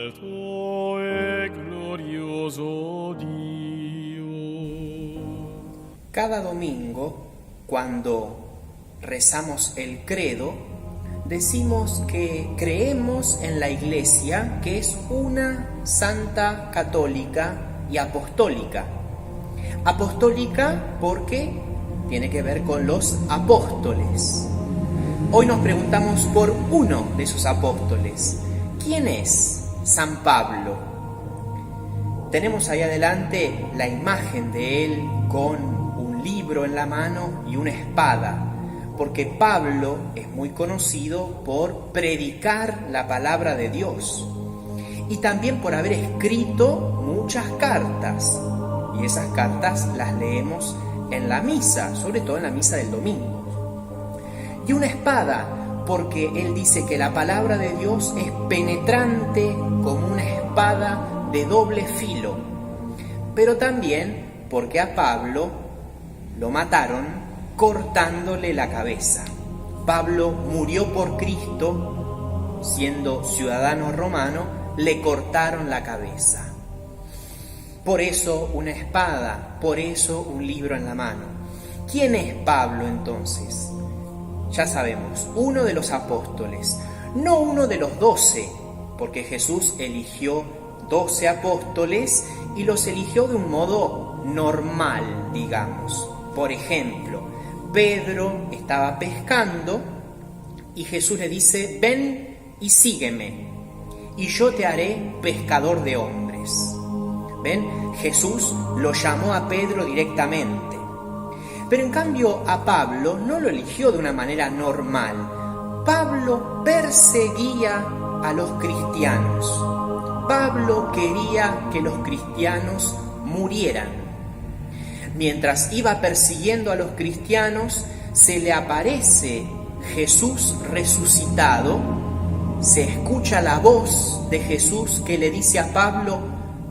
alto e glorioso Dio. Cada domingo, cuando rezamos el credo, decimos que creemos en la Iglesia, que es una santa, católica y apostólica. Apostólica porque tiene que ver con los apóstoles. Hoy nos preguntamos por uno de esos apóstoles. ¿Quién es San Pablo? Tenemos ahí adelante la imagen de él con un libro en la mano y una espada, porque Pablo es muy conocido por predicar la palabra de Dios y también por haber escrito muchas cartas, y esas cartas las leemos en la misa, sobre todo en la misa del domingo. Y una espada, porque él dice que la palabra de Dios es penetrante como una espada de doble filo, pero también porque a Pablo lo mataron cortándole la cabeza. Pablo murió por Cristo, siendo ciudadano romano, le cortaron la cabeza. Por eso una espada, por eso un libro en la mano. ¿Quién es Pablo entonces? Ya sabemos, uno de los apóstoles, no uno de los 12, porque Jesús eligió 12 apóstoles y los eligió de un modo normal, digamos. Por ejemplo, Pedro estaba pescando y Jesús le dice: ven y sígueme, y yo te haré pescador de hombres. ¿Ven? Jesús lo llamó a Pedro directamente. Pero en cambio a Pablo no lo eligió de una manera normal. Pablo perseguía a los cristianos. Pablo quería que los cristianos murieran. Mientras iba persiguiendo a los cristianos, se le aparece Jesús resucitado. Se escucha la voz de Jesús que le dice a Pablo: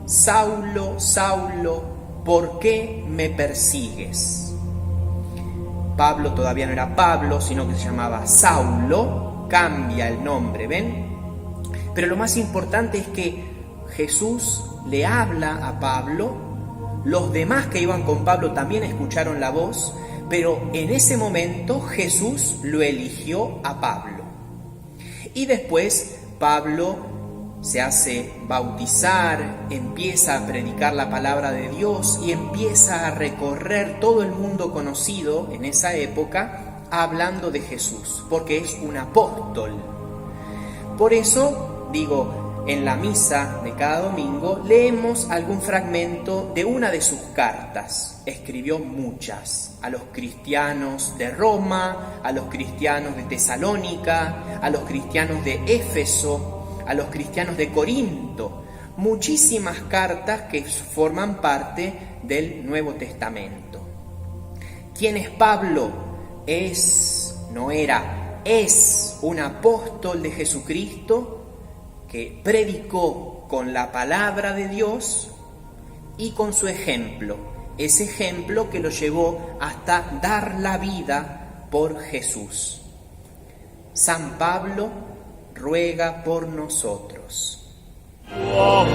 Saulo, Saulo, ¿por qué me persigues? Pablo todavía no era Pablo, sino que se llamaba Saulo, cambia el nombre, ¿ven? Pero lo más importante es que Jesús le habla a Pablo, los demás que iban con Pablo también escucharon la voz, pero en ese momento Jesús lo eligió a Pablo. Y después Pablo se hace bautizar, empieza a predicar la palabra de Dios y empieza a recorrer todo el mundo conocido en esa época hablando de Jesús, porque es un apóstol. Por eso, digo, en la misa de cada domingo leemos algún fragmento de una de sus cartas. Escribió muchas, a los cristianos de Roma, a los cristianos de Tesalónica, a los cristianos de Éfeso, a los cristianos de Corinto, muchísimas cartas que forman parte del Nuevo Testamento. ¿Quién es Pablo? Es un apóstol de Jesucristo que predicó con la palabra de Dios y con su ejemplo, ese ejemplo que lo llevó hasta dar la vida por Jesús. San Pablo ruega por nosotros. Oh,